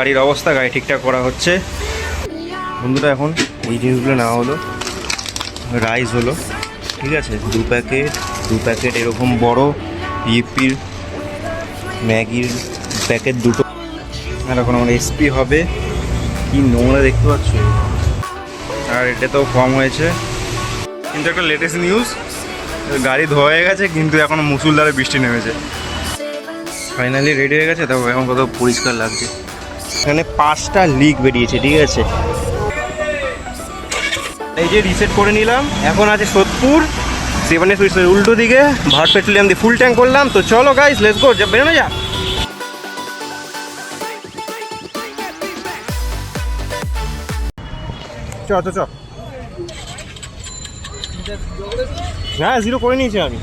গাড়ির অবস্থা, গাড়ি ঠিকঠাক করা হচ্ছে বন্ধুরা। এখন এই জিনিসগুলো নেওয়া হলো, রাইস হলো, ঠিক আছে, দু প্যাকেট এরকম বড় ইপির ম্যাগির প্যাকেট দুটো। আর এখন আমার এসপি হবে, কি নোংরা দেখতে পাচ্ছ, আর এটা তো কম হয়েছে। কিন্তু একটা লেটেস্ট নিউজ, গাড়ি ধোয়া হয়ে গেছে কিন্তু এখনো মুসুলধারে বৃষ্টি নেমেছে। ফাইনালি রেডি হয়ে গেছে, তারপর এখন কত পরিষ্কার লাগছে। এখানে 5টা লিক বেরিয়েছে, ঠিক আছে। এই যে রিসেট করে নিলাম, এখন আছে সোদপুর 7 সুইচের উল্টো দিকে, ভারত পেট্রোলিয়াম দিয়ে ফুল ট্যাঙ্ক করলাম। তো চলো গাইস, লেটস গো, বেরোনো যাক। চ হ্যাঁ, 0 করে নিয়েছি আমি।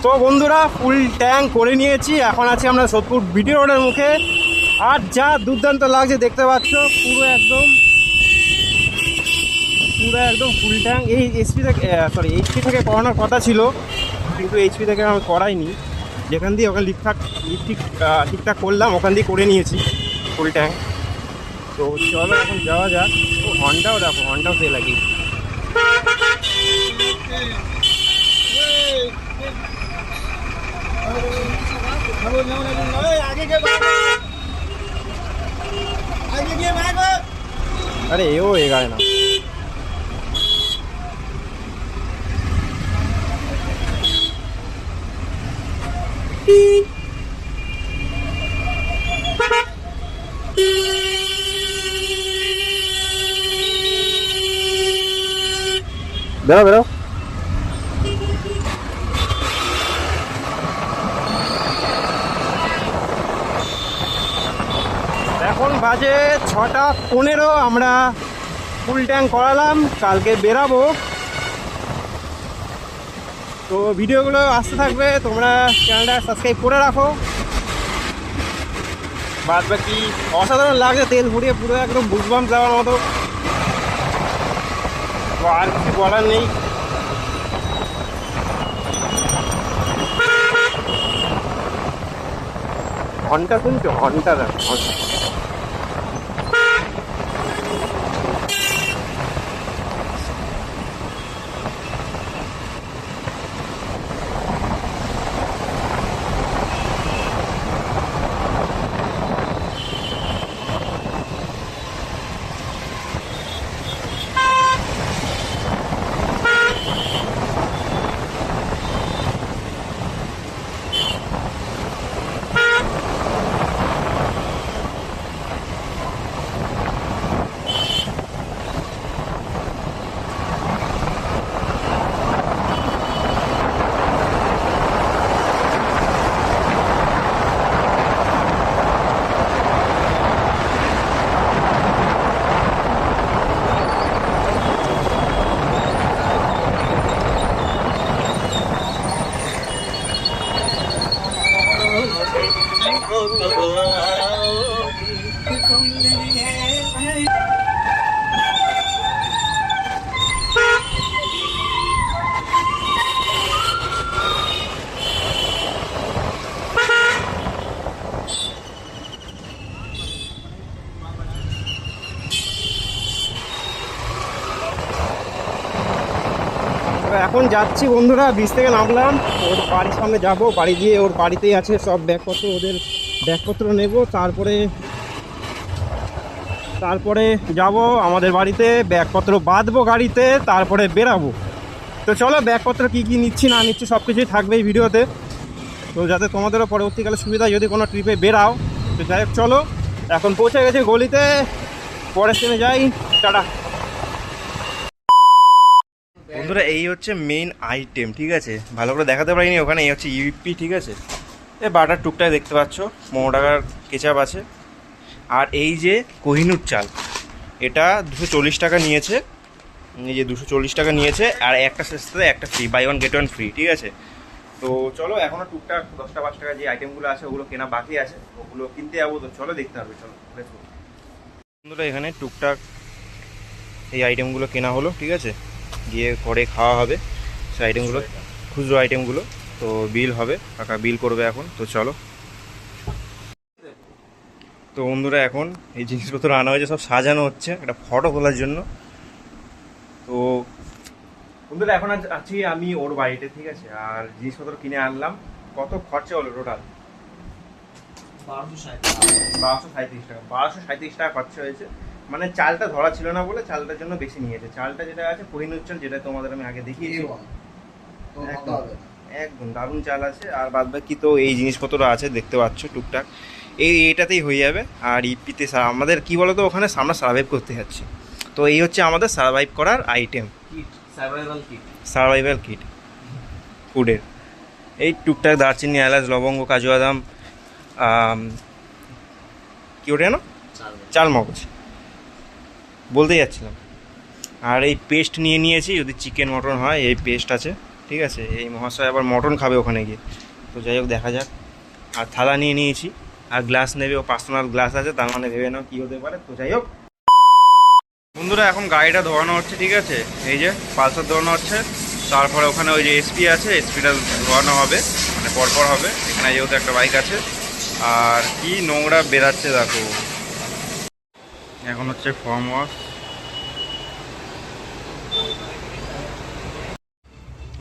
তো বন্ধুরা, ফুল ট্যাঙ্ক করে নিয়েছি, এখন আছি আমরা সোদপুর বিটি রোডের মুখে। আর যা দুর্দান্ত লাগছে দেখতে পাচ্ছ, পুরো একদম ফুল ট্যাঙ্ক। এই এইচপি থেকে করানোর কথা ছিল, কিন্তু এইচপি থেকে আমি করাইনি। যেখান দিয়ে ওখানে ঠিকঠাক করলাম, ওখান দিয়ে করে নিয়েছি ফুল ট্যাঙ্ক। তো চলো এখন যাওয়া যাক। ও হর্নটাও দেখো, হর্নটাও সে লাগে। আরে এও এগায় না। বেরো এখন বাজে 6:15। আমরা ফুল ট্যাঙ্ক করালাম, কালকে বেরাবো। তো ভিডিওগুলো আসতে থাকবে, তোমরা চ্যানেলটা সাবস্ক্রাইব করে রাখো। বাদ বাকি অসাধারণ লাগছে, তেল ভরিয়ে পুরো একদম বুঝবাম যাওয়ার মতো। আর কিছু বলার নেই। ঘন্টা শুনছো, ঘন্টা দেখো। এখন যাচ্ছি বন্ধুরা, বিচ থেকে নামলাম, ওর বাড়ির সামনে যাব। বাড়ি গিয়ে ওর বাড়িতেই আছে সব ব্যাগপত্র, ওদের ব্যাগপত্র নেব। তারপরে যাব আমাদের বাড়িতে, ব্যাগপত্র বাঁধবো গাড়িতে, তারপরে বেরাবো। তো চলো, ব্যাগপত্র কী কী নিচ্ছি না নিচ্ছি সব কিছুই থাকবে এই ভিডিওতে। তো যাতে তোমাদেরও পরবর্তীকালে সুবিধা যদি কোনো ট্রিপে বেরাও। তো যাই হোক, চলো এখন পৌঁছে গেছি গলিতে, পরের ট্রেনে যাই। টাটা বন্ধুরা, এই হচ্ছে মেইন আইটেম, ঠিক আছে। ভালো করে দেখাতে পারিনি ওখানে। এই হচ্ছে ইউপি, ঠিক আছে। এই বাটার টুকটাক দেখতে পাচ্ছ, 15 টাকার কেচাপ আছে। আর এই যে কোহিনুর চাল, এটা 240 টাকা নিয়েছে। এই যে 240 টাকা নিয়েছে, আর একটা সাথে একটা ফ্রি, বাই 1 get 1 ফ্রি, ঠিক আছে। তো চলো, এখনও টুকটাক 10-5 টাকা যে আইটেমগুলো আছে ওগুলো কেনা বাকি আছে, ওগুলো কিনতে যাবো। তো চলো, দেখতে হবে, চলো বন্ধুরা। এখানে টুকটাক এই আইটেমগুলো কেনা হলো, ঠিক আছে। গিয়ে পরে খাওয়া হবে সেই আইটেমগুলো, খুচরো আইটেমগুলো। তো বিল হবে, কাকা বিল করবে এখন। তো চলো। তো বন্ধুরা এখন এই জিনিসপত্র আনা হয়েছে, সব সাজানো হচ্ছে একটা ফটো তোলার জন্য। তো বন্ধুরা এখন আছি আমি ওর বাড়িতে, ঠিক আছে। আর জিনিসপত্র কিনে আনলাম। কত খরচা হলো টোটাল? 1237 টাকা খরচা হয়েছে। মানে চালটা ধরা ছিল না বলে চালটার জন্য বেশি নিয়েছে। চালটা যেটা আছে কোহিনুর চাল, যেটা তোমাদের আমি আগে দেখিয়েছি, একদম দারুণ চাল আছে। আর বাদ বাকি তো এই জিনিসপত্র আছে দেখতে পাচ্ছ টুকটাক, এইটাতেই হয়ে যাবে। আর ইপিতে আমাদের কি বলতো, ওখানে আমরা সার্ভাইভ করতে যাচ্ছি। তো এই হচ্ছে আমাদের সার্ভাইভ করার আইটেম, সার্ভাইভাল কিট ফুডের। এই টুকটাক দারচিনি, এলাচ, লবঙ্গ, কাজু বাদাম, কি ওটা না, চালমগজ বলতে যাচ্ছিলাম। আর এই পেস্ট নিয়ে নিয়েছি, যদি চিকেন মটন হয় এই পেস্ট আছে, ঠিক আছে। এই মহাশয় আবার মটন খাবে ওখানে গিয়ে, তো যাই হোক দেখা যাক। আর থালা নিয়ে নিয়েছি, আর গ্লাস নেবে, ও পার্সোনাল গ্লাস আছে, তার মানে ভেবে নাও কী হতে পারে। তো যাই হোক বন্ধুরা, এখন গাড়িটা ধোয়ানো হচ্ছে, ঠিক আছে। এই যে পালসার ধোয়ানো হচ্ছে, তারপরে ওখানে ওই যে এসপি আছে, এসপিটা ধোয়ানো হবে, মানে পরপর হবে। এখানে যেহেতু একটা বাইক আছে। আর কি নোংরা বেরাচ্ছে দেখো। এখন হচ্ছে ফর্ম ওয়াশ।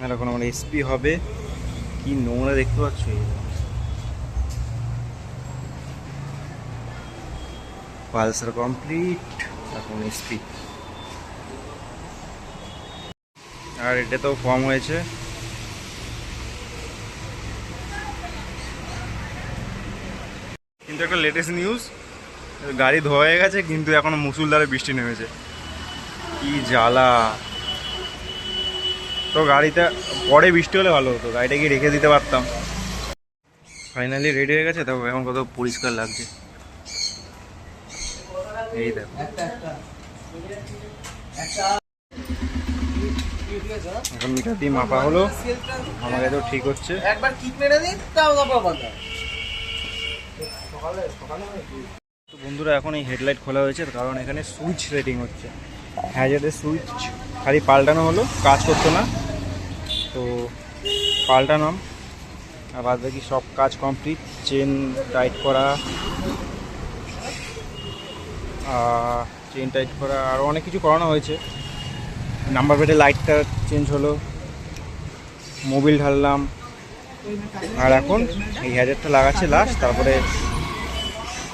আর এখন আমার এসপি হবে। কি নোংরা দেখতে পাচ্ছ। পালসার কমপ্লিট, এখন এসপি। আর এটা তো ফর্ম হয়েছে। কিন্তু একটা লেটেস্ট নিউজ, গাড়ি ধোয়া হয়ে গেছে কিন্তু এখনো মুসুলধারে বৃষ্টি নেমেছে। কি জ্বালা। তো গাড়িটা পরে বৃষ্টি হলে ভালো হতো, গাড়িটা গিয়ে রেখে দিতে পারতাম। ফাইনালি রেডি হয়ে গেছে, দেখো এখন কত পরিষ্কার লাগছে। এই দেখো, এখন মিটার দিয়ে মাপা হলো, আমাকে তো ঠিক হচ্ছে। একবার কিক মেরে দিন, তাও তো বন্ধুরা এখন এই হেডলাইট খোলা হয়েছে, কারণ এখানে সুইচ রেটিং হচ্ছে। হ্যাজার্ডের সুইচ খালি পাল্টানো হলো, কাজ করতো না, তো পাল্টালাম। আর বাদ বাকি সব কাজ কমপ্লিট। চেন টাইট করা, আরও অনেক কিছু করানো হয়েছে। নাম্বার প্লেটে লাইটটা চেঞ্জ হলো, মোবিল ঢাললাম। আর এখন এই হ্যাজারটা লাগাচ্ছে লাস্ট, তারপরে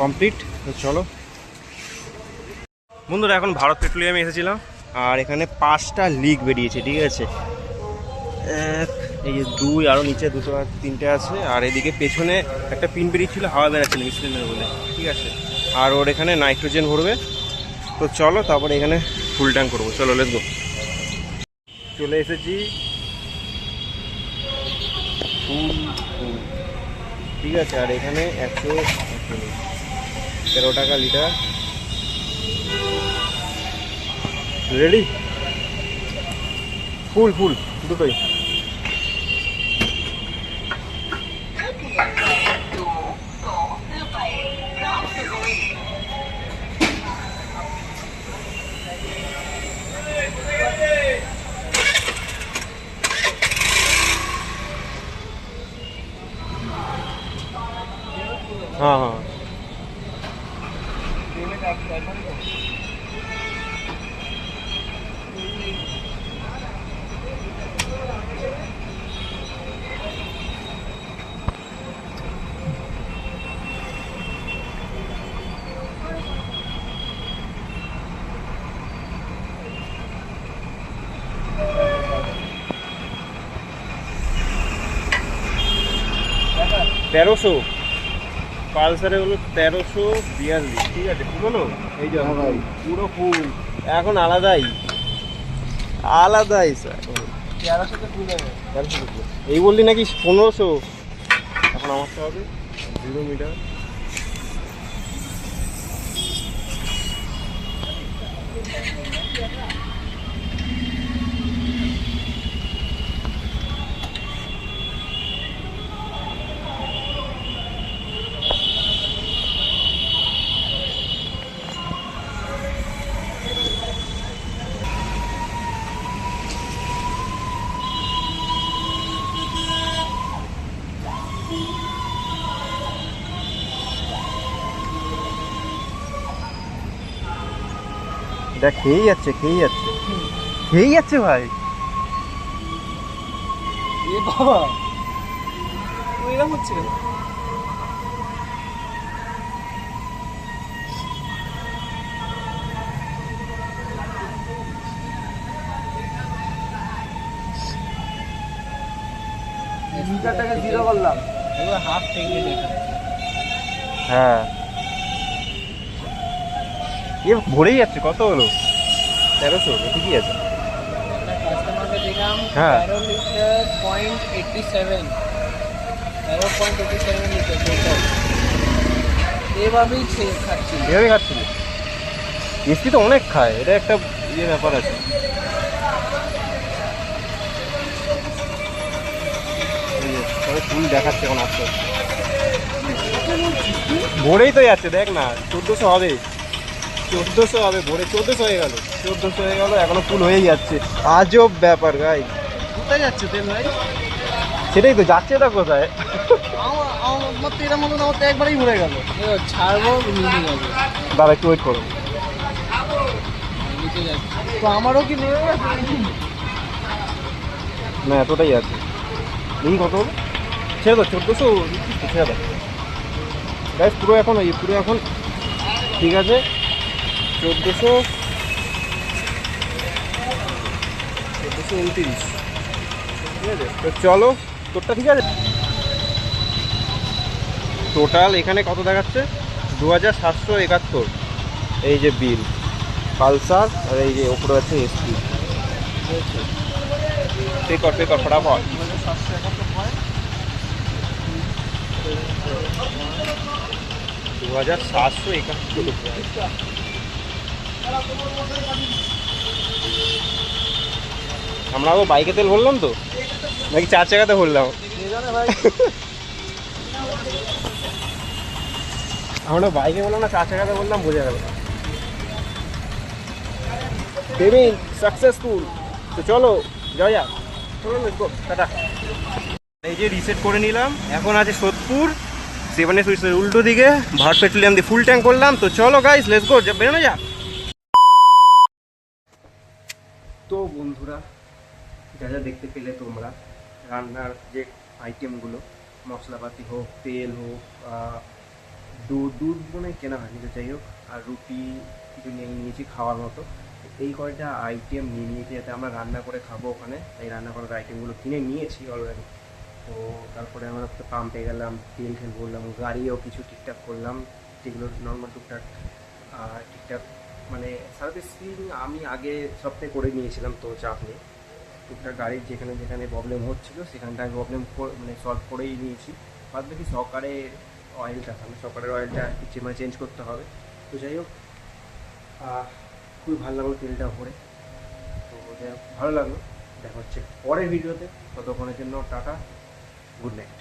কমপ্লিট। তো চলো বন্ধুরা, এখন ভারত পেট্রোলিয়ামে এসেছিলাম। আর এখানে 5টা লিক বেরিয়েছে, ঠিক আছে। এই যে 2, আরও নিচে 2 আর 3টে আছে। আর এদিকে পেছনে একটা পিন বেরিয়েছিল, হাওয়া বেরাচ্ছিল মিস্ত্রিনের বলে, ঠিক আছে। আর ওর এখানে নাইট্রোজেন ভরবে। তো চলো তারপরে এখানে ফুল ট্যাঙ্ক করবো। চলো লেটস গো। চলে এসেছি ফুল, ঠিক আছে। আর এখানে 113 টাকা লিটার। রেডি, ফুল দুটোই। हाँ हाँ तेरোशो পালসারে হলো 1342, ঠিক আছে। ফুল হলো এই যে পুরো ফুল, এখন আলাদাই স্যার। 1300 ফুল হবে, 1300 ফুল। এই বললি নাকি 1500। এখন আমারটা হবে 0 মিটার। দেখ খেয়েই যাচ্ছে খেয়েই যাচ্ছে ভাই। এ বাবা এরকম হচ্ছে। মিটারটাকে জিরো করলাম, এবার হাফ থেকে দেখা। হ্যাঁ এ ভরেই যাচ্ছে। কত হলো? 1300, ঠিকই আছে। কাস্টমারকে দিলাম হ্যাঁ 13 লিটার .87, 13.87 লিটার টোটাল। এভাবেই খাচ্ছি। এভাবে খাচ্ছিল। এসপি তো অনেক খায়, এটা একটা ইয়ে ব্যাপার আছে। ফুল দেখাচ্ছে এখন আস্তে আস্তে। ভোরেই তো যাচ্ছে, দেখ না 1400 হবে, 1400 হবে ভোরে। 1400 হয়ে গেল, 1400 হয়ে গেল, এখনো ফুল হয়েই যাচ্ছে। আজব ব্যাপার গাই। কোথায় যাচ্ছে তেল ভাই? সেটাই তো, যাচ্ছে তা কোথায়? আমার তো এটার মতন আমার তো একবারেই ভরে গেল। ছাড়বো নিচে যাবে। দাঁড়া একটু ওয়েট করো। নিচে যাচ্ছে তো আমারও কি নেমে গেছে? না এতটাই আছে। এই কত হবে? ছেড়ে দাও, 1400 ছেড়ে দাও গাইস। পুরো এখন ঠিক আছে। 1429, ঠিক আছে। তো চলো, তোরটা ঠিক আছে। টোটাল এখানে কত দেখাচ্ছে? 2771। এই যে বিল, পালসার, আর এই যে ওপরে আছে এসপি। পে কর ফটাফট। 2771। আমরা আবার বাইকে তেল ভরলাম তো, নাকি 4 চাকাতে ভরলাম? আমরা বাইকে বললাম না 4 চাকাতে বললাম, বোঝা গেল। Payment successful. তো চলো যাও, চলো লেটস গো, টাটা। এই যে রিসেট করে নিলাম, এখন আছে সোদপুর 7 সুইচের উল্টো দিকে। ভারত পেট্রোলিয়াম দিয়ে ফুল ট্যাঙ্ক করলাম। তো চলো গাইস লেটস গো, বেরোনো যাক। তো বন্ধুরা, যা যা দেখতে পেলে তোমরা, রান্নার যে আইটেমগুলো, মশলাপাতি হোক, তেল হোক, দুধ মনে কেনা হয়নি তো যাই হোক, আর রুটি কিছু নিয়ে নিয়েছি খাওয়ার মতো। এই কয়টা আইটেম নিয়ে নিয়েছি যাতে আমরা রান্না করে খাবো ওখানে। এই রান্না করার আইটেমগুলো কিনে নিয়েছি অলরেডি। তো তারপরে আমরা তো পাম্পে গেলাম, তেল করলাম, গাড়িও কিছু ঠিকঠাক করলাম, যেগুলো নর্মাল টুকটাক ঠিকঠাক মানে সার্ভিসিং আমি আগে সপ্তাহে করে নিয়েছিলাম, তো চাপ নেই। টুকটাক গাড়ির যেখানে যেখানে প্রবলেম হচ্ছিলো সেখানটা আমি প্রবলেম মানে সলভ করেই নিয়েছি। বাদ বাকি সকারের অয়েলটা চেঞ্জ করতে হবে। তো যাই হোক, খুবই ভালো লাগলো তেলটা ভরে। তো যাই হোক, ভালো লাগলো। দেখা হচ্ছে পরের ভিডিওতে। ততক্ষণের জন্য টাটা, গুড নাইট।